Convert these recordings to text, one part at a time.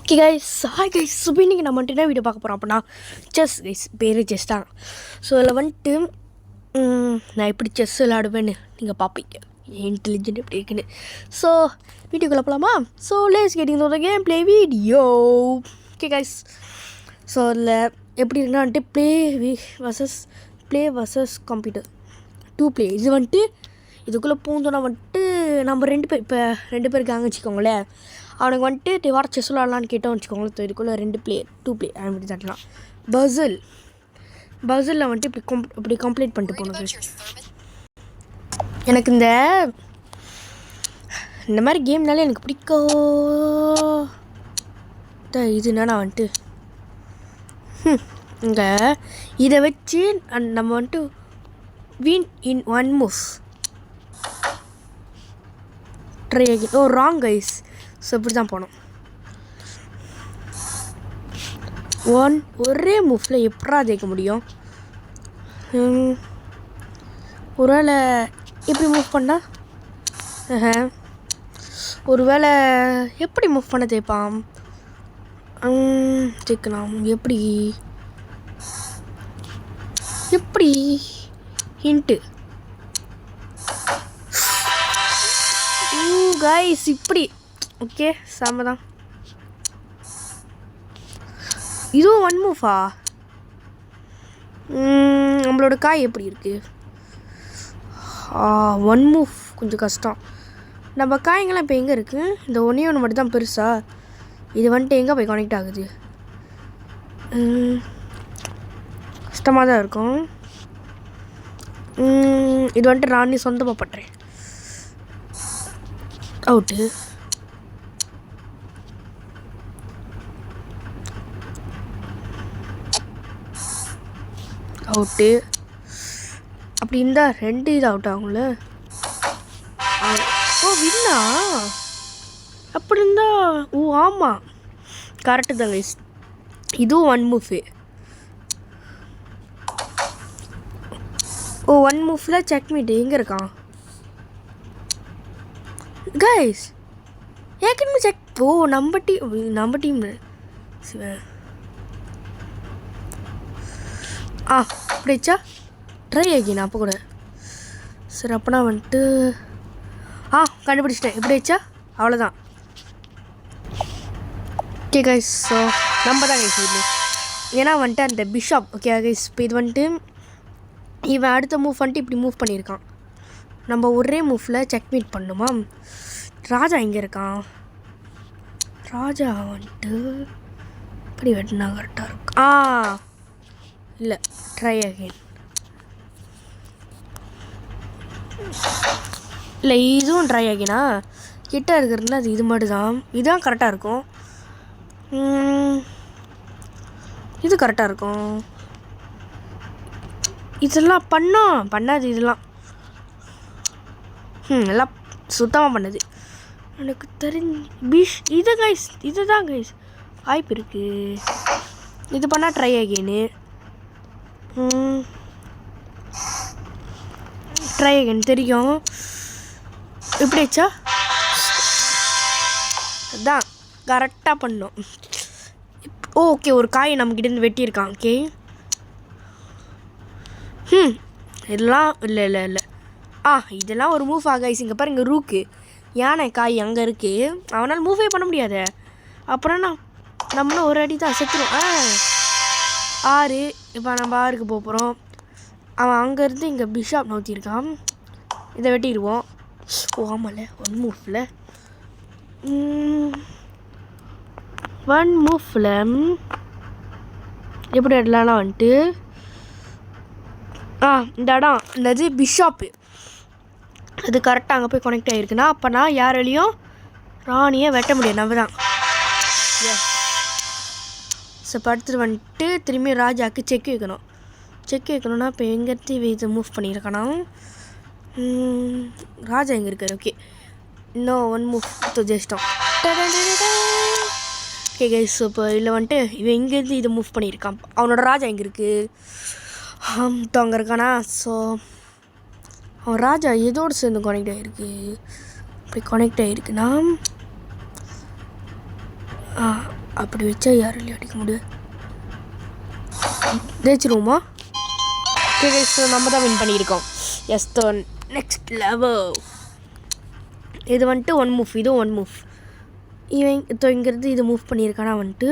Okay guys, hi guys. இன்றைக்கி நம்ம வந்துட்டு என்ன வீடியோ பார்க்க போகிறோம் அப்படின்னா செஸ் கைஸ். பேர் செஸ் தான். ஸோ இதில் வந்துட்டு நான் எப்படி செஸ் விளையாடுவேன்னு நீங்கள் பார்ப்பீங்க. இன்டெலிஜென்ட் எப்படி இருக்குன்னு. ஸோ வீடியோக்குள்ளே போகலாமா? ஸோ லேஸ் கேட்டிங் game play video. Okay guys, so அதில் எப்படி இருக்குன்னா வந்துட்டு ப்ளே வர்சஸ் கம்ப்யூட்டர் 2 play. இது வந்துட்டு இதுக்குள்ளே பூந்தோன்னா வந்துட்டு நம்ம 2 பேர், இப்போ 2 பேர் இருக்காங்க வச்சுக்கோங்களேன். அவனுக்கு வந்துட்டு வார செஸ் விளாட்லான்னு கேட்டோம் வச்சுக்கோங்களேன். இதுக்குள்ளே 2 play அப்படி தட்டலாம். பசிலில் வந்துட்டு இப்படி கம்ப்ளீட் பண்ணிட்டு போனது. எனக்கு இந்த மாதிரி கேம்னாலே எனக்கு பிடிக்கும். இதுனா நான் வந்துட்டு இங்கே இதை வச்சு நம்ம வந்துட்டு வின் இன் 1 move. ட்ரை ஆகி ராங் கைஸ். ஸோ இப்படி தான் போனோம். ஒரே மூவ்ல எப்படா ஜெயிக்க முடியும்? ஒருவேளை இப்படி மூவ் பண்ணால் ஒருவேளை எப்படி மூவ் பண்ண ஜெயிப்பான்? ஜெயிக்கலாம் எப்படி ஹிண்ட்டு கைஸ். இப்படி ஓகே, செம்ம தான். இதுவும் 1 மூவா? நம்மளோட காய் எப்படி இருக்குது? 1 மூவ் கொஞ்சம் கஷ்டம். நம்ம காய்ங்கெல்லாம் இப்போ எங்கே இருக்குது? இந்த ஒன்று மட்டும் தான் பெருசா. இது வந்துட்டு எங்கே போய் கனெக்ட் ஆகுது? கஷ்டமாக தான் இருக்கும். இது வந்துட்டு ராணி சொந்தமாக பண்ணுறேன். அவுட்டு. அப்படி இருந்தால் 2 இது அவுட் ஆகும்ல. வின்னா அப்படி இருந்தா ஆமாம், கரெக்டு தான் கைஸ். இதுவும் 1 மூவ். 1 மூவ்ல செக்மேட். எங்கே இருக்கான் கைஸ்? ஏற்கனவே நம்ம டீம் சிவன். அப்படிச்சா ட்ரை ஆகினா அப்போ கூட. சரி, அப்போனா வந்துட்டு கண்டுபிடிச்சிட்டேன். எப்படி வச்சா அவ்வளோதான். ஓகே கைஸ், ஸோ நம்ம தான் கைஸ் இது. ஏன்னா வந்துட்டு அந்த பிஷப். ஓகே கைஸ், இப்போ இது வந்துட்டு இவன் அடுத்த மூவ் வந்துட்டு இப்படி மூவ் பண்ணியிருக்கான். நம்ம ஒரே மூவில் செக்மேட் பண்ணுமா? ராஜா எங்கே இருக்கான்? ராஜா வந்துட்டு இப்படி வெட்டினா கரெக்டாக இருக்கும். இல்லை, ட்ரை அகைன். இல்லை, இதுவும் ட்ரை அகைனா. கிட்ட இருக்கிறதுல அது இது மட்டும் தான். இதுதான் கரெக்டாக இருக்கும். இது கரெக்டாக இருக்கும். இதெல்லாம் பண்ணாது. இதெல்லாம் எல்லாம் சுத்தமாக பண்ணது எனக்கு தெரிஞ்சு. இது கைஸ், இதுதான் கைஸ் வாய்ப்பு இருக்குது. இது பண்ணால் ட்ரை அகைனு. ட்ரை அகைன் தெரியும். இப்படி வச்சா அதான் கரெக்டாக பண்ணோம். ஓகே, ஒரு காயை நம்மக்கிட்டேருந்து வெட்டியிருக்கான். ஓகே, இதெல்லாம் இல்லை இதெல்லாம் ஒரு மூவ் கைஸ். இங்கே பாருங்க, ரூக்கு யானை காய் அங்கே இருக்குது. அவனால் மூவே பண்ண முடியாது. அப்புறம் நம்மளும் ஒரு அடி தான் செத்துரும். 6. இப்போ நம்ம 6க்கு போகிறோம். அவன் அங்கேருந்து இங்கே பிஷாப் நோத்தியிருக்கான். இதை வெட்டிடுவோம். ஆமாம்ல, 1 மூவ்ல 1 மூவ்ல எப்படி இடலாம் வந்துட்டு இந்த இடம் இந்த பிஷாப்பு அது கரெக்டாக அங்கே போய் கனெக்ட் ஆகிருக்குன்னா அப்போனா யாராலையும் ராணியை வெட்ட முடியாது. நம்ம தான். ஸோ படுத்துட்டு வந்துட்டு திரும்பி ராஜாவுக்கு செக் வைக்கணும்னா இப்போ எங்கேருந்து இதை மூவ் பண்ணியிருக்கானா? ராஜா எங்கே இருக்கார்? ஓகே, இன்னும் 1 மூவ் ஜெயிச்சிட்டோம். ஓகே கைஸ், இப்போ இதில் வந்துட்டு இவன் எங்கேருந்து இதை மூவ் பண்ணியிருக்கான். அவனோட ராஜா எங்கே இருக்குது? அங்கே இருக்கானா? ஸோ அவன் ராஜா எதோடு சேர்ந்து கனெக்ட் ஆகிருக்கு. இப்படி கனெக்ட் ஆகிருக்குன்னா அப்படி வச்சா யாராலையும் அடிக்க முடியாது. ஜெயிச்சிருவோமா? ஓகே ஸோ நம்ம தான் வின் பண்ணியிருக்கோம். Yes the next level. இது வந்துட்டு 1 மூவ், இதுவும் 1 மூவ். இவன் இப்போ இங்கேருந்து இது மூவ் பண்ணியிருக்கானா வந்துட்டு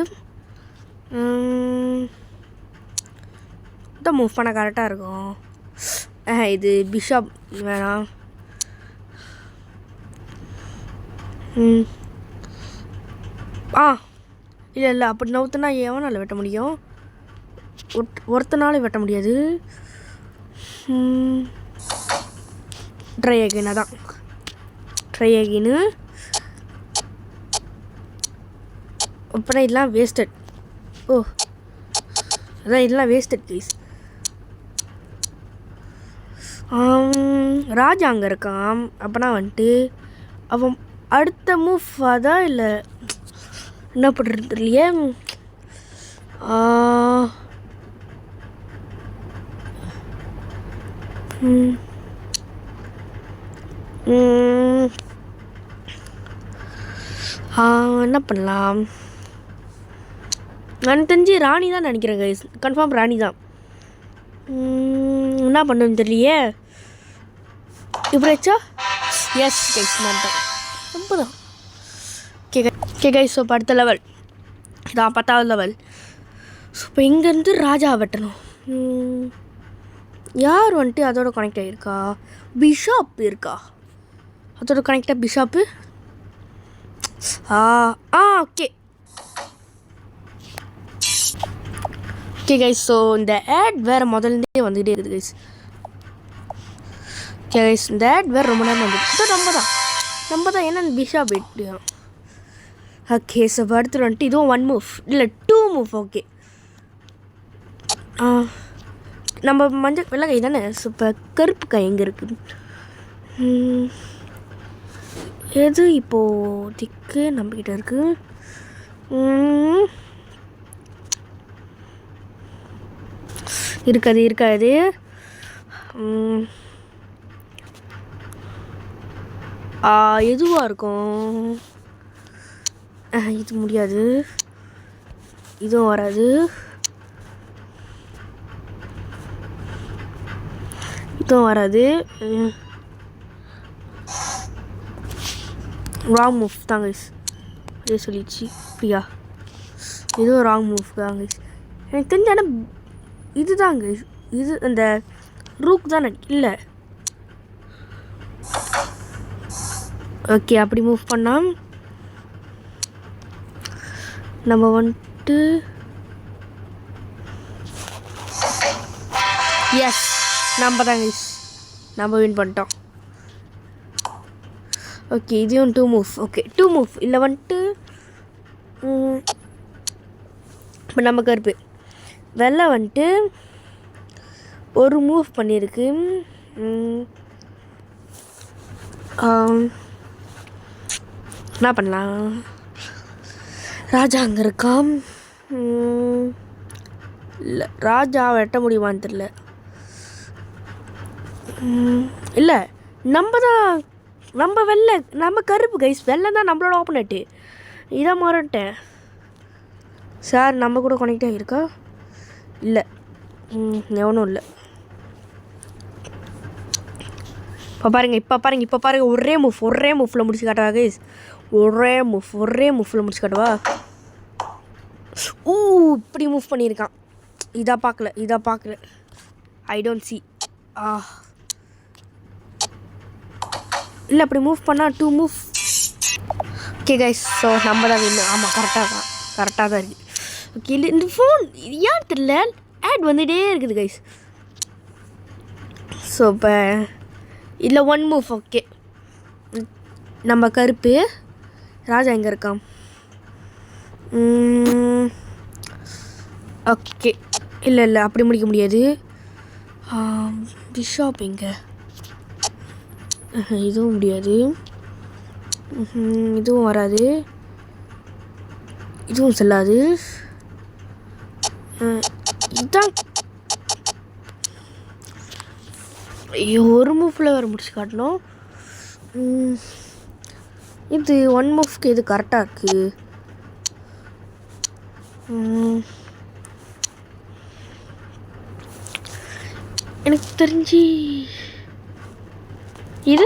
இதான் மூவ் பண்ண கரெக்டாக இருக்கும். இது பிஷப் வேணாம். இல்லை அப்படி நவுத்துனா எவனால் வெட்ட முடியும்? ஒருத்தனால வெட்ட முடியாது. ட்ரை அகைன், அதான் ட்ரை அகைனு. அப்புறம் இதெல்லாம் வேஸ்டட். அதான் இதெல்லாம் வேஸ்டட் ப்ளீஸ். ராஜா அங்கே இருக்கான். அப்போனா வந்துட்டு அவன் அடுத்த மூவ் அதான் இல்லை என்ன பண்ணுறது இல்லையே. என்ன பண்ணலாம்? நான் தெரிஞ்சு ராணி தான் நினைக்கிறேன் கைஸ். கன்ஃபார்ம் ராணி தான். என்ன பண்ணுன்னு தெரியலையே. இப்படிச்சா எஸ் கைஸ் நான் தான் ரொம்ப தான். ஓகே கைஸ், ஸோ இப்போ அடுத்த லெவல் இதான் 10வது லெவல். ஸோ இப்போ இங்கேருந்து ராஜா வெட்டணும். யார் வந்துட்டு அதோட கனெக்ட் ஆகியிருக்கா? பிஷாப் இருக்கா அதோட கனெக்டாக? பிஷாப்பு ஓகே ஓகே கைஸ். ஸோ இந்த ஆட் வேறு முதல்லேருந்தே வந்துக்கிட்டே இருக்குது கைஸ். ஓகே கைஸ், இந்த ஆட் வேறு ரொம்ப நேரம் வந்துட்டு நம்ம தான் என்ன பிஷாப் எப்படியா? ஓகே ஸோ அடுத்து வந்துட்டு இதுவும் 1 மூவ் இல்லை 2 மூவ். ஓகே நம்ம மஞ்சள் வெள்ளை கை தானே. ஸோ இப்போ கருப்பு கை எங்கே இருக்குது? எது இப்போதைக்கு நம்மக்கிட்ட இருக்குது? இருக்காது. எதுவாக இருக்கும்? இது முடியாது, இதுவும் வராது, இதுவும் வராது. ராங் மூவ் தான் கைஸ். அதே சொல்லிடுச்சு பிரியா. இதுவும் ராங் மூவ் தான் கைஸ். எனக்கு தெரிஞ்ச ஆனால் இது தான் கைஸ். இது அந்த ரூக் தானே? இல்லை ஓகே, அப்படி மூவ் பண்ணால் நம்ம வந்துட்டு எஸ் நம்ம தான் கைஸ், நம்ம வின் பண்ணிட்டோம். ஓகே இதுவும் 2 மூவ். ஓகே 2 மூவ் இல்லை வந்துட்டு இப்போ நம்ம கருப்பு வெள்ளை வந்துட்டு ஒரு மூவ் பண்ணியிருக்கு. என்ன பண்ணலாம்? ராஜா அங்கே இருக்கான். இல்லை ராஜா வெட்ட முடியுமான்னு தெரில. இல்லை நம்ம வெள்ளை, நம்ம கருப்பு கைஸ். வெள்ளை தான் நம்மளோட ஆப்போனட்டு. இதை மாறிட்டேன் சார். நம்ம கூட கனெக்ட் ஆகியிருக்கா? இல்லை எவனும் இல்லை. இப்போ பாருங்கள் ஒரே மூவ்ல முடிச்சு காட்டுவா கைஸ். ஒரே மூவ்ல முடிச்சு காட்டுவா. இப்படி மூவ் பண்ணியிருக்கான். இதாக பார்க்கல. I don't see. இல்லை அப்படி மூவ் பண்ணால் 2 மூவ். ஓகே கைஸ், ஸோ நம்ம தான் வின்னு. ஆமாம் கரெக்டாக தான் இருக்குது. ஓகே இந்த ஃபோன் ஏன் தெரியல ஆட் வந்துகிட்டே இருக்குது கைஸ். ஸோ இப்போ இல்லை 1 மூவ். ஓகே நம்ம கருப்பு ராஜா எங்கே இருக்கான்? ஓகே இல்லை அப்படி முடிக்க முடியாது. பிஷாப் எங்கே? இதுவும் முடியாது, இதுவும் வராது, இதுவும் செல்லாது. இதுதான் ஒரு மூவ்ல வேறு முடிச்சு காட்டணும். இது 1 மூவ்க்கு இது கரெக்டாக இருக்குது. எனக்கு தெரிஞ்சு இது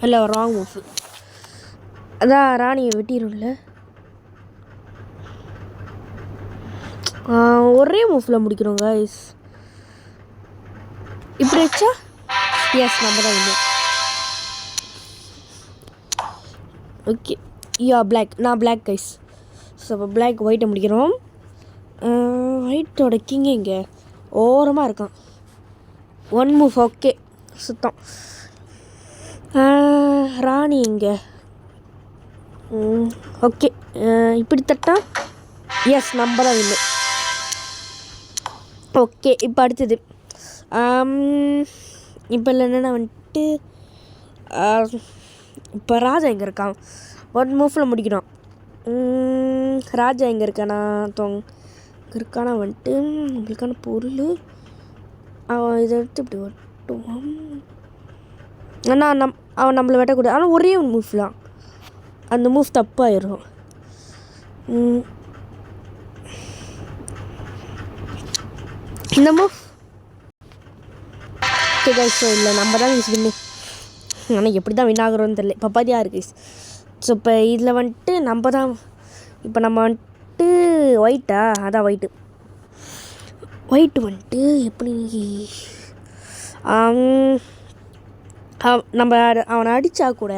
இல்லை ராங் மூவ். அதான் ராணியை வெட்டிடும்ல. ஒரே மூவ்ல முடிக்கிறோம் கைஸ். இப்படி வச்சா எஸ் நம்ம தான் இல்லை. Okay black. நான் பிளாக் கைஸ். ஸோ இப்போ பிளாக் ஒயிட்டை முடிக்கிறோம். ஒயிட்டோட கிங் இங்கே ஓரமாக இருக்கான். One move. ஓகே சுத்தம். ராணி இங்கே. ஓகே இப்படி தட்டா எஸ் நம்ம தான் இல்லை. ஓகே இப்போ அடுத்தது இப்போ இல்லை என்னென்னா வந்துட்டு இப்போ ராஜா எங்கே இருக்கான்? ஒன் மூவ்ல முடிக்கணும். ராஜா எங்கே இருக்கானா? இங்கே இருக்கானா வந்துட்டு நம்மளுக்கான பொருள் அவன் இதை எடுத்து இப்படி வெட்டுவான். ஆனால் அவன் நம்மளை வெட்டக்கூடாது. ஆனால் ஒரே ஒரு மூவ்லாம் அந்த மூவ் தப்பாயிடும். இந்த மூவ் இல்லை நம்ம தான் வின்னு. ஆனால் எப்படி தான் வின் ஆகுறோன்னு தெரியல. இப்போ பாதியாக இருக்குது. ஸோ இப்போ இதில் வந்துட்டு நம்ம தான் இப்போ நம்ம வந்துட்டு ஒயிட்டா அதான் ஒயிட்டு வந்துட்டு எப்படி நம்ம அவனை அடித்தா கூட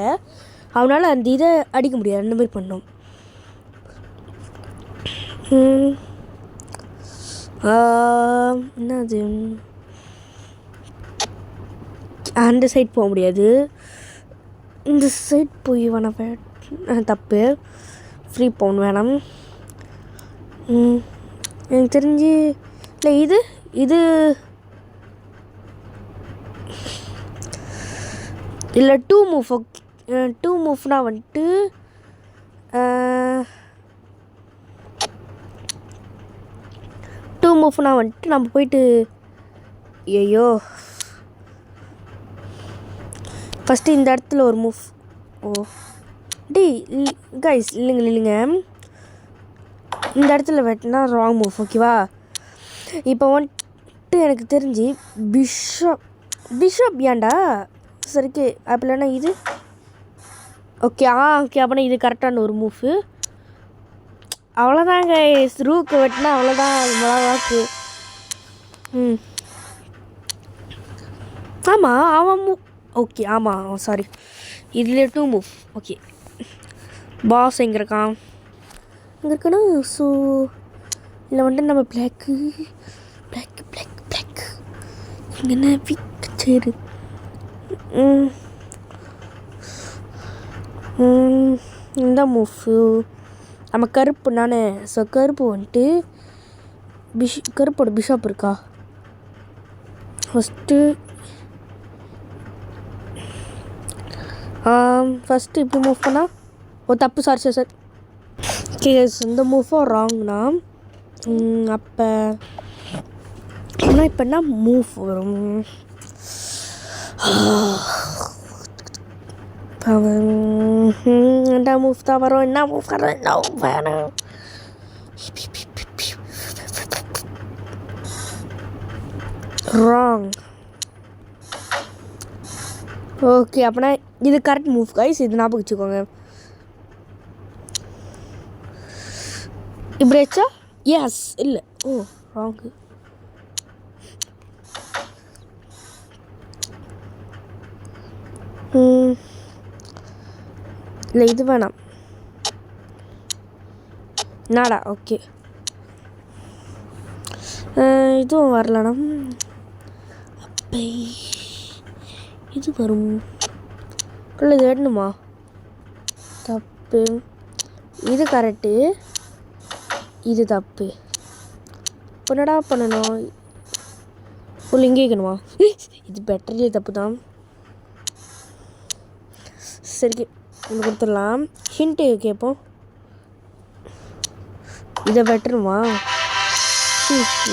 அவனால் அந்த இதை அடிக்க முடியாது. அந்த மாதிரி பண்ணோம். என்னது அந்த சைட் போக முடியாது. இந்த சைட் போய் வேணாம். தப்பு. ஃப்ரீ பவுன் வேணாம். எனக்கு தெரிஞ்சு இல்லை இது இல்லை 2 மூவ். ஓகே 2 மூவ்னா வந்துட்டு நம்ம போயிட்டு ஐயோ ஃபஸ்ட்டு இந்த இடத்துல ஒரு மூவ். கைஸ் இல்லைங்க இந்த இடத்துல வெட்டினா ராங் மூவ். ஓகேவா? இப்போ வந்துட்டு எனக்கு தெரிஞ்சு பிஷப் ஏன்டா சரிக்கு அப்போ இல்லைன்னா இது ஓகே அப்போனா இது கரெக்டான ஒரு மூவ். அவ்வளோதாங்க. ரூக்கு வெட்டினா அவ்வளோதான். மிளகாக்கு ஆமாம் அவன் மூவ். ஓகே ஆமாம் சாரி. இதில் 2 மூவ். ஓகே பாஸ் எங்கே இருக்கான்? இங்கே இருக்கானா? ஸோ இல்லை வந்துட்டு நம்ம பிளாக்கு இங்கே என்ன வீக் சரி. இந்த மூஃபு நம்ம கருப்பு நானே. ஸோ கருப்பு வந்துட்டு கருப்போட பிஷப் இருக்கா? ஃபஸ்ட்டு இப்படி மூவ் பண்ணால் தப்பு. சாரி. ஓகே இந்த மூவும் ராங்னா அப்போ ஆனால் இப்போ என்ன மூவ் வரும்? என்ன மூவ் தான் வரும்? என்ன மூவ் வேணும்? ராங். ஓகே அப்படின்னா இது கரெக்ட் மூவ் கைஸ். இது ஞாபகம் வச்சுக்கோங்க. இப்படி வச்சா எஸ் இல்லை. ராங்கு. இல்லை இது வேணாம். நாடா ஓகே இதுவும் வரலண்ணா. அப்போ இது வரும். இல்லை இது வேணுமா? தப்பு. இது கரெக்டு. இது தப்பு. என்னடா பண்ணணும்? இங்கே வைக்கணுமா? இது பெட்டர்லேயே தப்பு தான். சரி நம்ம கொடுத்துடலாம். ஹிண்ட்டு கேட்போம். இதை வெட்டணுமா?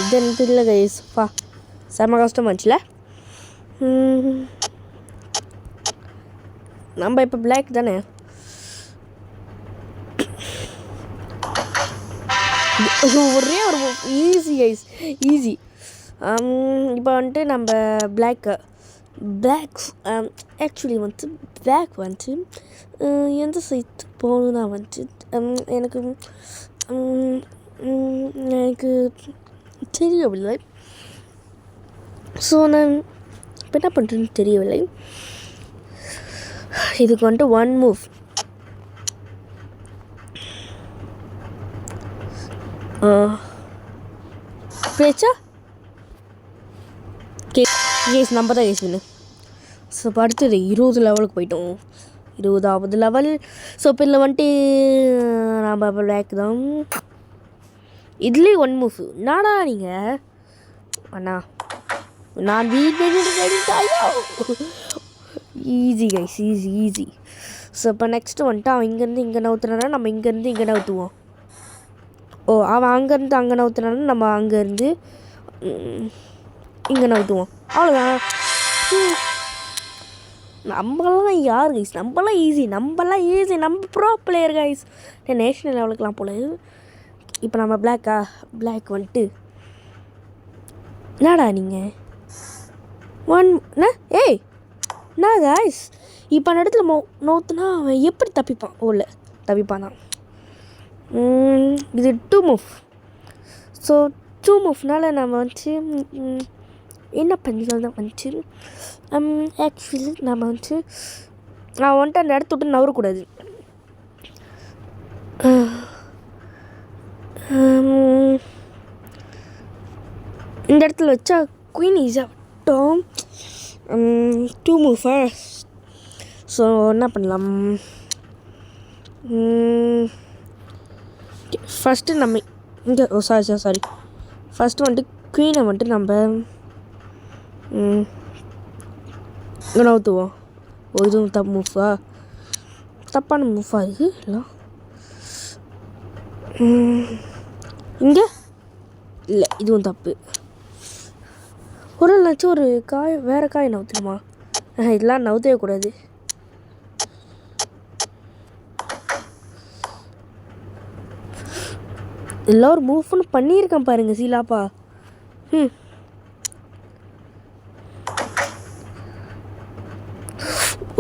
இது எனக்கு இல்லை கைஸ்ப்பா. செம்ம கஷ்டமாச்சுல. நம்ம இப்போ பிளாக் தானே. ஒரே ஒரு ஈஸி கைஸ், ஈஸி. இப்போ வந்துட்டு நம்ம பிளாக் ஆக்சுவலி வந்துட்டு பிளாக் வந்துட்டு எந்த சைட் போகணுன்னா வந்துட்டு எனக்கு எனக்கு தெரியவில்லை. ஸோ நான் இப்போ என்ன பண்ணுறேன்னு தெரியவில்லை. இதுக்கு வந்துட்டு ஒன் மூவ். பேச்சா கேஸ் நம்ம தான் கேஸ் பண்ணு. ஸோ இப்போ அடுத்தது 20 லெவலுக்கு போயிட்டோம். 20வது லெவல். ஸோ இப்போ இதில் வந்துட்டு நம்ம பிளாக் தான். இதுலேயே ஒன் மூவ். நாடா நீங்கள் அண்ணா நான் easy guys, easy easy. So இப்போ நெக்ஸ்ட்டு வந்துட்டு அவன் இங்கேருந்து இங்கே நவுத்துனா நம்ம இங்கேருந்து இங்கே நவுத்துவோம். அவன் அங்கேருந்து அங்கே நவுத்துனாலும் நம்ம அங்கேருந்து இங்கே நவுத்துவோம். அவ்வளோதான். நம்மளாம் யார் கைஸ், நம்மளாம் ஈஸி, நம்ம ப்ரோ பிளேயர் கைஸ். நேஷ்னல் லெவலுக்குலாம் போல. இப்போ நம்ம பிளாக் வந்துட்டு என்னடா நீங்கள் ஏய் என்ன கைஸ், இப்போ அந்த இடத்துல நோத்துனா அவன் எப்படி தப்பிப்பான்? இல்லை தப்பிப்பான் தான். இது 2 மூவ். ஸோ 2 மூவ்னால நம்ம வந்துட்டு என்ன பண்ணலாம் தான் வந்துச்சு. ஆக்சுவலி நம்ம வந்துட்டு நான் வந்துட்டு அந்த இடத்த விட்டு நவரக்கூடாது. இந்த இடத்துல வச்சா குயின் ஈஸியாக விட்டோம். 2 மூவ் ஃபர்ஸ்ட். ஸோ என்ன பண்ணலாம், ஃபஸ்ட்டு நம்ம இங்கே சாரி ஃபஸ்ட்டு வந்துட்டு குயினை வந்துட்டு நம்ம இங்கே நவுத்துவோம். இதுவும் தப்பான மூஃபா இருக்குது இல்லை இங்கே இல்லை, இதுவும் தப்பு. ஒரு லட்சம் ஒரு வேறு காய் நவுத்துணுமா? இதெல்லாம் நவுத்தவே கூடாது. எல்லோரும் மூவ்னு பண்ணியிருக்கேன் பாருங்க சீலாப்பா.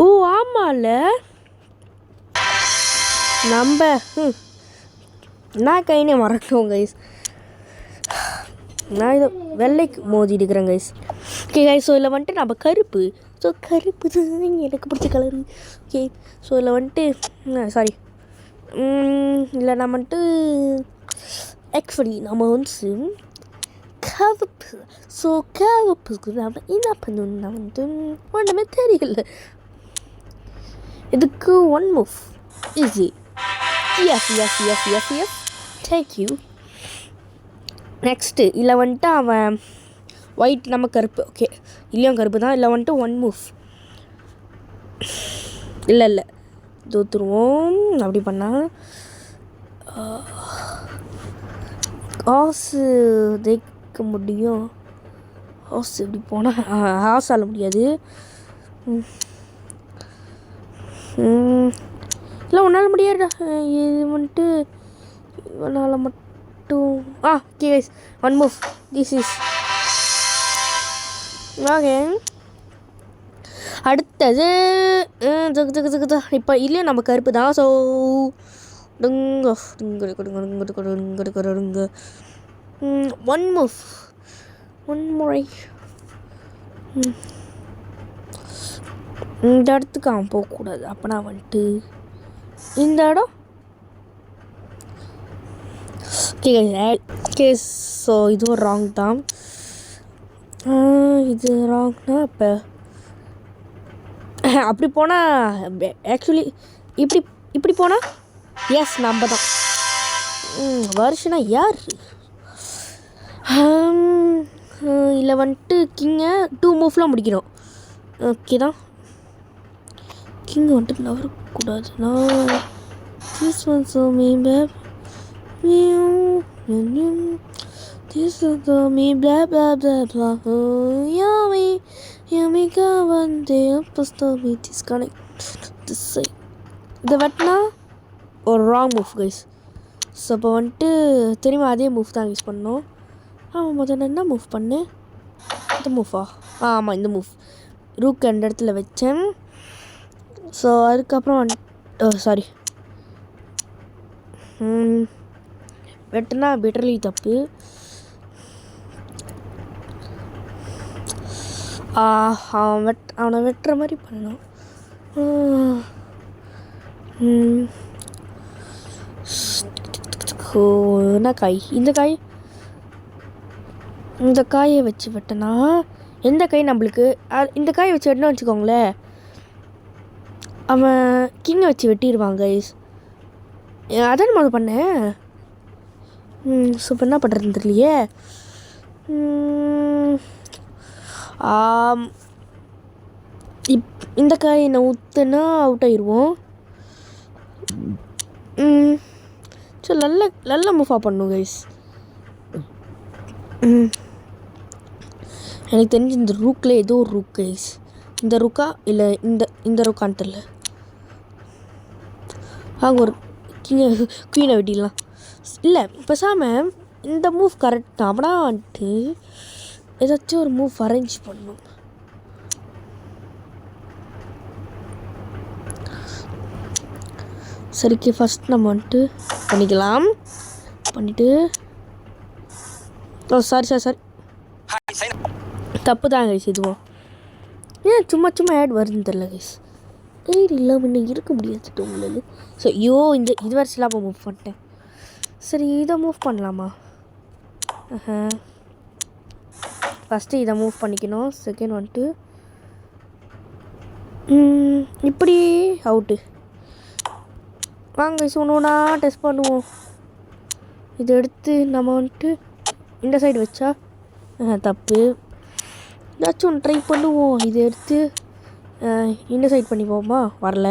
ஓ ஆமாம்ல, நம்ம நான் கைனே மறக்கணும் கைஸ். நான் இதை வெள்ளைக்கு மோதி இருக்கிறேன் கைஸ். ஓகே கைஸ், ஸோ இதில் வந்துட்டு நம்ம கருப்பு. ஸோ கருப்பு தான் எனக்கு பிடிச்ச கலரு. ஓகே, ஸோ இதில் வந்துட்டு சாரி இல்லை நம்ம வந்துட்டு ஆக்சுவலி நம்ம வந்து கருப்பு. ஸோ கருப்புக்கு நம்ம என்ன பண்ணணும்னா வந்து ஒன்றுமே தெரியல. இதுக்கு one move easy. Yes thank you. Next இல்லை வந்துட்டு அவன் ஒயிட், நம்ம கருப்பு. ஓகே, இல்லையும் கருப்பு தான். இல்லை வந்துட்டு ஒன் மூவ். இல்லை தோற்றுருவோம் அப்படி பண்ணால். ஹாஸு ஜெயிக்க முடியும். ஹாஸ் இப்படி போனால் ஹாஸ் ஆள முடியாது. இல்லை உன்னால் முடியாது. இது வந்துட்டு இவனால் மட்டும் okay guys, one move. This is okay. அடுத்தது இப்போ இல்லையா நம்ம கருப்பு தான். ஸோ ஒன் மூவ், ஒன் முறை இந்த இடத்துக்கு அவன் போகக்கூடாது. அப்போனா வந்துட்டு இந்த இடம் கேஸ். ஸோ இதுவும் ராங் தான். இது ராங்னா இப்போ அப்படி போனால் ஆக்சுவலி இப்படி போனால் எஸ் நம்ம தான். வருஷனா யார் இல்லை வந்துட்டு கிங்கை 2 மூவ்லாம் முடிக்கணும். ஓகே தான். கிங்கை வந்துட்டு நவரக்கூடாதுண்ணா. This one so me babe this is me blah blah blah blah. Yummy go one day up to stop me disconnect this side. The vetna or wrong move guys. So இப்போ வந்துட்டு திரும்ப அதே move தான் use பண்ணோம். முதல்ல என்ன move பண்ணேன்? இந்த மூவா? ஆமாம், இந்த மூவ் ரூக் அந்த இடத்துல வச்சேன். ஸோ அதுக்கப்புறம் சாரி வெட்டினா பெட்டர்லி தப்பு. அவனை வெட்டுற மாதிரி பண்ணணும். என்ன காய்? இந்த காயை வச்சு வெட்டினா எந்த காய் நம்மளுக்கு இந்த காயை வச்சு வெட்டினா வச்சுக்கோங்களேன், அவன் கிங்கை வச்சு வெட்டிடுவாங்க கைஸ். அதான் முதல் பண்ணேன். ஸோ இப்போ என்ன பண்ணுறதுன்னு தெரியலையே. இந்த காயை நான் ஊற்றுனா அவுட் ஆயிடுவோம். ஸோ நல்ல மூவா பண்ணும் கைஸ். எனக்கு தெரிஞ்சு இந்த ரூக்கில் ஏதோ ஒரு ரூக் கைஸ். இந்த ரூக்கா இல்லை இந்த ரூக்கான்னு தெரியல. அங்கே ஒரு குவீனை வெட்டிடலாம். இல்லை பேசாமல் இந்த மூவ் கரெக்ட் தான். அப்படின்னா வந்துட்டு ஏதாச்சும் ஒரு மூவ் அரேஞ்ச் பண்ணணும். சரிக்கு ஃபஸ்ட் நம்ம வந்துட்டு பண்ணிக்கலாம். பண்ணிவிட்டு சாரி தப்பு தான் கைஸ். இதுவும் ஏன் சும்மா ஆட் வருதுன்னு தெரில கைஸ். இல்லாமல் இன்னும் இருக்க முடியாது உங்களுக்கு. ஸோ இது வரிசையில் மூவ் பண்ணிட்டேன். சரி இதை மூவ் பண்ணலாமா? ஃபஸ்ட்டு இதை மூவ் பண்ணிக்கணும். செகண்ட் வந்துட்டு இப்படி அவுட்டு. வாங்க சொன்னோன்னா டெஸ்ட் பண்ணுவோம். இதை எடுத்து நம்ம வந்துட்டு இந்த சைடு வச்சா தப்பு. ஏதாச்சும் ஒன்று ட்ரை பண்ணுவோம். இதை எடுத்து இந்த சைட் பண்ணிப்போமா? வரல.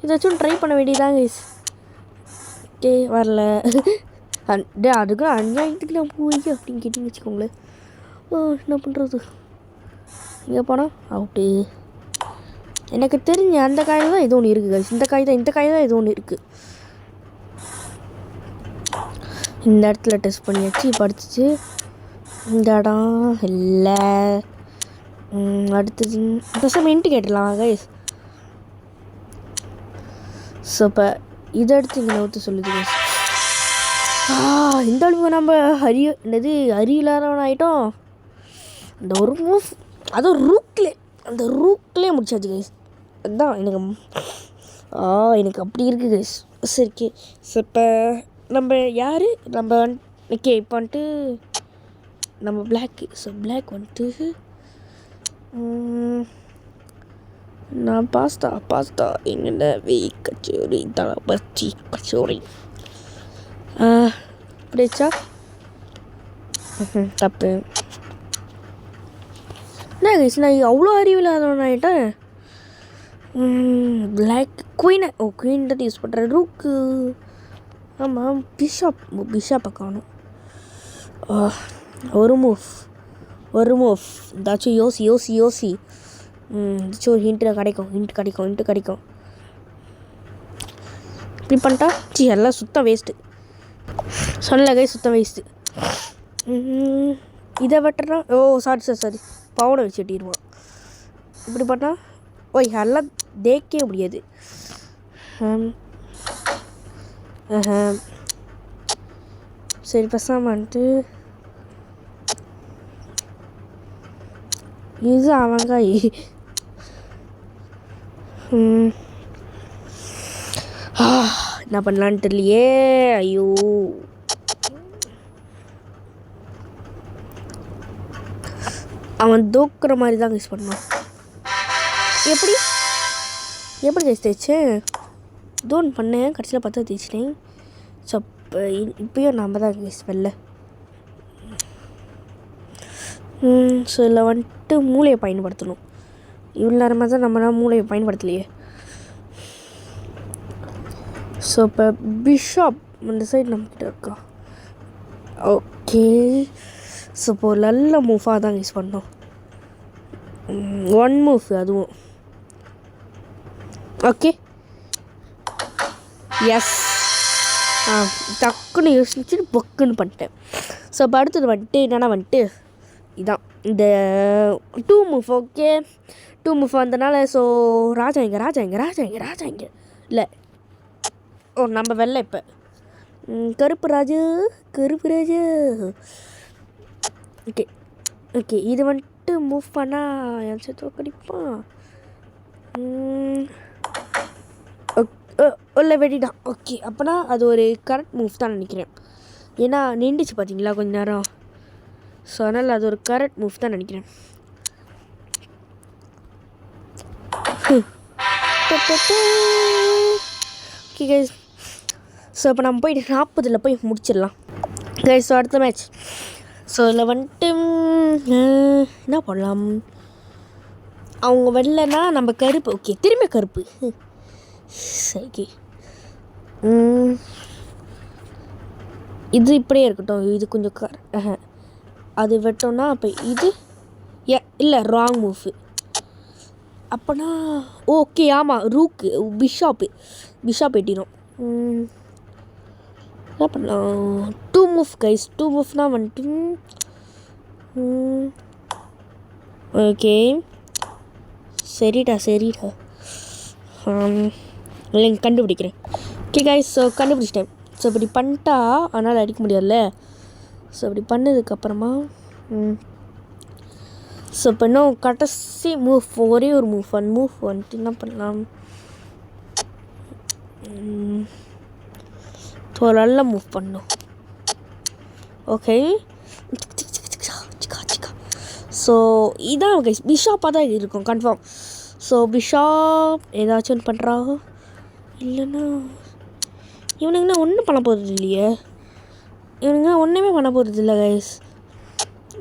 ஏதாச்சும் ட்ரை பண்ண வேண்டியதாங்க கைஸ். ஓகே வரல. அதுக்கு அநியாயத்துக்கு நான் போய் அப்படின்னு கேட்டிங்க வச்சுக்கோங்களேன். என்ன பண்ணுறது? இங்கே போனால் அவுட்டு. எனக்கு தெரிஞ்ச அந்த காயில் தான் ஏதோ ஒன்று இருக்குது கைஸ். இந்த காய் தான் ஏதோ ஒன்று இருக்குது. இந்த இடத்துல டெஸ்ட் பண்ணியாச்சு, படிச்சிச்சு. இந்த இடம் இல்லை. அடுத்தது பேசாமல் இன்ட்டு கேட்டுடலாம் கைஸ். ஸோ இப்போ இதை எடுத்து இங்கே நவுத்து சொல்லுது கைஸ். இந்த அளவுக்கு நம்ம அரியலாதவன் ஆகிட்டோம். அந்த ஒரு மூவ் அதுவும் ரூக்லேயே முடிச்சாச்சு கைஸ். அதுதான் எனக்கு அப்படி இருக்குது கைஸ். சரிக்கே. ஸோ இப்போ நம்ம யார் நம்ம ஓகே இப்போ வந்துட்டு நம்ம பிளாக்கு. ஸோ பிளாக் வந்துட்டு நான் பாஸ்தா எங்கட கச்சோரி பச்சோரி அப்படிச்சா தப்பு. என்ன கைஸ் நான் அவ்வளோ அறிவில்லாதவன் ஆகிட்டேன். பிளாக் குயின் தான் யூஸ் பண்ணுறேன். ரூக்கு ஆமாம். பிஷாப்பை காணும். ஒரு மூவ் ஏதாச்சும் யோசி. ஏதாச்சும் ஒரு ஹிண்ட்டு கிடைக்கும். இப்படி பண்ணிட்டா எல்லாம் சுத்தம் வேஸ்ட்டு. சொல்ல கை சுத்தம் வேஸ்ட்டு. இதை வெட்டுறா. சாரி பவுனை வச்சு வெட்டிடுவான். இப்படி பண்ணால் எல்லாம் தேய்க்கவே முடியாது. சரி பேசாமல் வந்துட்டு இது அவங்காய். என்ன பண்ணலான்னு தெரியலையே. ஐயோ அவன் தூக்குற மாதிரி தான் யூஸ் பண்ணுவான். எப்படி கைஸ் தேய்ச்சேன்? தோன் பண்ணேன், கடைசியில் பார்த்தா தேய்ச்சிட்டேன். ஸோ இப்போயும் நம்ம தான் கைஸ் வெளில. ஸோ இதில் வந்துட்டு மூளையை பயன்படுத்தணும். இவ்வளோ நேரமாக தான் நம்மளால் மூளையை பயன்படுத்தலையே. ஸோ இப்போ பிஷாப் அந்த சைடு நம்மக்கிட்ட இருக்கா? ஓகே. ஸோ இப்போது நல்ல மூவாக தான் யூஸ் பண்ணோம். ஒன் மூவ் அதுவும். ஓகே எஸ் டக்குன்னு யோசிச்சுட்டு பொக்குன்னு பண்ணிட்டேன். ஸோ இப்போ அடுத்தது வந்துட்டு என்னென்னா வந்துட்டு இதான் இந்த 2 மூவ். ஓகே 2 மூவ் வந்தனால ஸோ ராஜா இங்கே இல்லை நம்ம வெள்ளை இப்போ கருப்பு ராஜு. ஓகே ஓகே இது வந்துட்டு மூவ் பண்ணால் என் சேர்த்து கடிப்பான். இல்லை வெடிதான். ஓகே அப்போனா அது ஒரு கரெக்ட் மூவ் தான் நினைக்கிறேன். ஏன்னா நின்றுச்சு பார்த்தீங்களா கொஞ்ச நேரம். ஸோ அதனால் அது ஒரு கரெக்ட் மூவ் தான் நினைக்கிறேன். ஓகே கைஸ் ஸோ இப்போ நம்ம போயிட்டு 40 போய் முடிச்சிடலாம் கைஸ். ஸோ அடுத்த மேட்ச். ஸோ இதில் வந்துட்டு என்ன பண்ணலாம், அவங்க வெள்ளைனா நம்ம கருப்பு. ஓகே திரும்பி கருப்பு. சரி இது இப்படியே இருக்கட்டும். இது கொஞ்சம் அது வெட்டோன்னா அப்போ இது இல்லை ராங் மூவ்ஸு. அப்போனா ஓகே ஆமாம் ரூக்கு பிஷாப் எட்டிடும். என்ன பண்ணலாம், 2 மூவ் கைஸ். 2 மூவ்னால் வந்துட்டு ஓகே சரிடா இல்லைங்க கண்டுபிடிக்கிறேன். ஓகே கைஸ் ஸோ கண்டுபிடிச்சிட்டேன். ஸோ இப்படி பண்ணிட்டா அதனால் அடிக்க முடியாதுல்ல. ஸோ இப்படி பண்ணதுக்கப்புறமா ஸோ இப்போ இன்னும் கடைசி மூவ் ஒரே ஒரு மூவ் வந்துட்டு என்ன பண்ணலாம், ஸோ நல்ல மூவ் பண்ணும். ஓகே ஸோ இதான் கைஸ் பிஷாப்பாக தான் இருக்கும் கன்ஃபார்ம். ஸோ பிஷாப் ஏதாச்சும் ஒன்று பண்ணுறா, இல்லைன்னா இவனுங்கன்னா ஒன்றும் பண்ண போகிறது இல்லையே. இவனுங்கன்னா ஒன்றுமே பண்ண போகிறது இல்லை கைஸ்.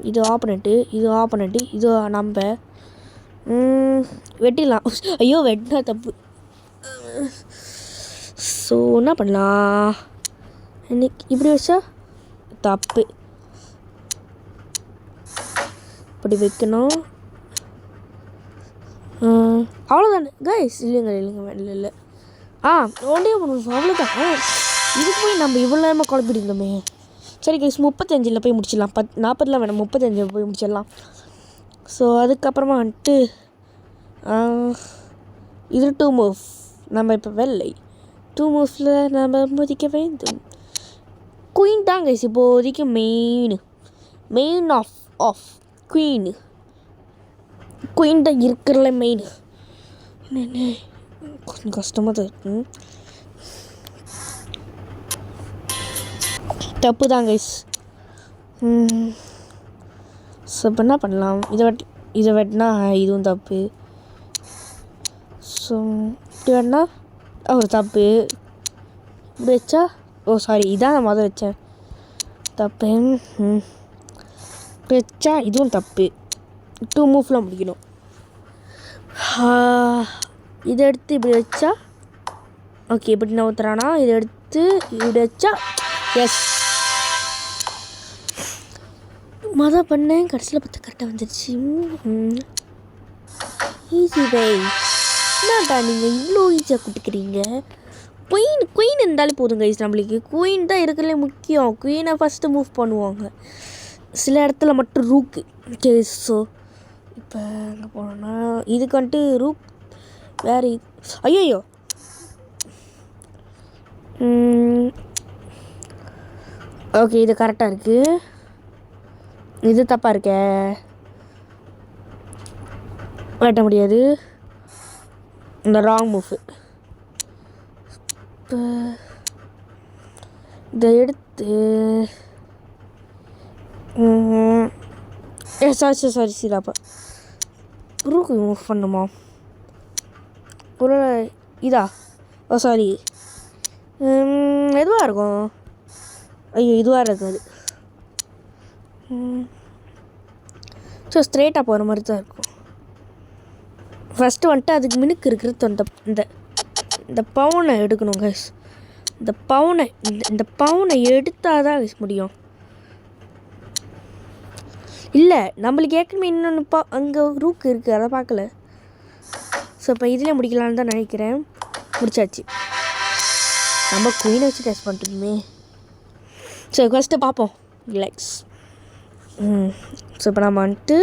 இது ஆப்பனண்ட்டு இது நம்ம வெட்டிடலாம். ஐயோ வெட்டினா தப்பு. ஸோ என்ன பண்ணலாம், இன்னைக்கு இப்படி வச்சா தப்பு. இப்படி வைக்கணும். அவ்வளோதானே கைஸ். இல்லைங்க இல்லை ஒன்றே அவ்வளோதான். இதுக்கு போய் நம்ம இவ்வளோ நேரமாக குழப்பிட்டு இருந்தோமே. சரி கைஸ் 35 போய் முடிச்சிடலாம். 40 வேணாம் 35 போய் முடிச்சிடலாம். ஸோ அதுக்கப்புறமா வந்துட்டு இது 2 மூவ். நம்ம இப்போ வெள்ளை 2 மூவ்ஸில் நம்ம மதிக்க வேண்டும். குயின் தான் கைஸ் இப்போதைக்கு மெயின் ஆஃப் குயின் தான் இருக்கிறல மெயின். கொஞ்சம் கஷ்டமாக தான் இருக்கு. தப்பு தான் கைஸ். ஸோ இப்போ என்ன பண்ணலாம், இதை வெட்டினா இதுவும் தப்பு. ஸோ இப்படி வெட்டினா ஒரு தப்பு. இப்படி வச்சா சாரி இதான் நான் முதல் வச்சேன் தப்பு. இப்படி வச்சா இதுவும் தப்பு. 2 மூவ்லாம் முடிக்கணும். இதை எடுத்து இப்படி வச்சா ஓகே இப்படி நான் ஊற்றுறானா, இதை எடுத்து இப்படி வச்சா எஸ் மொதல் பண்ணேன். கடைசியில் பார்த்து கரெக்டாக வந்துடுச்சு. Easy bye. என்னடா நீங்கள் இவ்வளோ ஈஸியாக கொடுத்துக்கிறீங்க. குயின் இருந்தாலே போதும் கைஸ். நம்மளுக்கு குயின் தான் இருக்கிறதுலே முக்கியம். குயினை ஃபஸ்ட்டு மூவ் பண்ணுவாங்க. சில இடத்துல மட்டும் ரூக்கு. ஓகே ஸோ இப்போ அங்கே போனோன்னா இதுக்கு வந்துட்டு ரூக் வேறு ஐயோ ஓகே இது கரெக்டாக இருக்குது. இது தப்பாக இருக்கே, வெட்ட முடியாது. இந்த ராங் மூவ். இப்போ இதை எடுத்து சாரி சிராப்பா ரூக்கு மூவ் பண்ணுமா ஒரு இதா சாரி எதுவாக இருக்கும். ஐயோ இதுவாக இருக்காது. ஸோ ஸ்ட்ரெயிட்டாக போகிற மாதிரி தான் இருக்கும். ஃபஸ்ட்டு வந்துட்டு அதுக்கு மினுக்கு இருக்கிறது இந்த பவுனை எடுக்கணும் கைஸ். இந்த பவுனை எடுத்தால் தான் கைஸ் முடியும். இல்லை நம்மளுக்கு ஏற்கனவே இன்னொன்று அங்கே ரூக்கு இருக்குது அதை பார்க்கல. ஸோ இப்போ இதில் முடிக்கலான்னு தான் நினைக்கிறேன். முடிச்சாச்சு. நம்ம குயினை வச்சு டெஸ்ட் பண்ணிட்டுமே. சரி ஃபஸ்ட்டு பார்ப்போம். ரிலாக்ஸ். ஸோ இப்போ நம்ம வந்துட்டு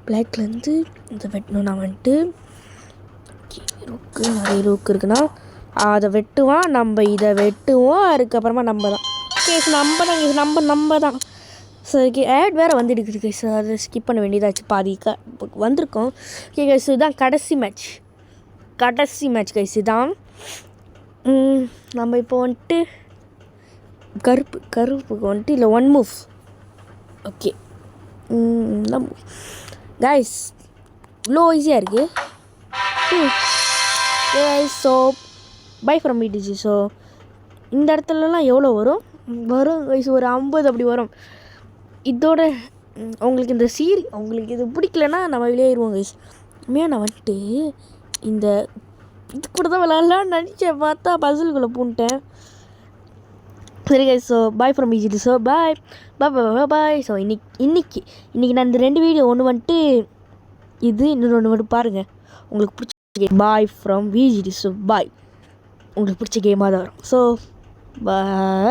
பிளாக்லேருந்து இதை வெட்டணும். நான் வந்துட்டு ரூக்கு நிறைய ரூக்கு இருக்குன்னா அதை வெட்டுவான், நம்ம இதை வெட்டுவோம், அதுக்கப்புறமா நம்ம தான் கேஸ் நம்ம தான். ஸோ ஆட் வேறு வந்துடுக்குது கைஸ், அதை ஸ்கிப் பண்ண வேண்டியதாச்சு, பாதி வந்திருக்கோம். ஓகே கைஸ், இதுதான் கடைசி மேட்ச் கைஸ். இதுதான் நம்ம இப்போ வந்துட்டு கருப்புக்கு வந்துட்டு இல்லை 1 மூவ். ஓகே கைஸ், இவ்வளோ ஈஸியாக இருக்குது. ஸோ பை ஃப்ரம் மீடிஜி. ஸோ இந்த இடத்துலலாம் எவ்வளோ வரும் கைஸ்? ஒரு 50 அப்படி வரும். இதோட உங்களுக்கு உங்களுக்கு இது பிடிக்கலன்னா நம்ம வெளியேறுவோம் கைஸ். உண்மையாக நான் வந்துட்டு இந்த இது கூட தான் விளாட்லான்னு நினச்சேன், பார்த்தா பசில்குள்ளே பூன்ட்டேன். சரி guys, so bye from VGD. So bye. So இன்னைக்கு நான் இந்த 2 வீடியோ ஒன்று வந்துட்டு இது, இன்னொன்று மட்டும் பாருங்கள். உங்களுக்கு பிடிச்ச bye from VGD. So bye, உங்களுக்கு பிடிச்ச கேமாக தான் வரும். So bye.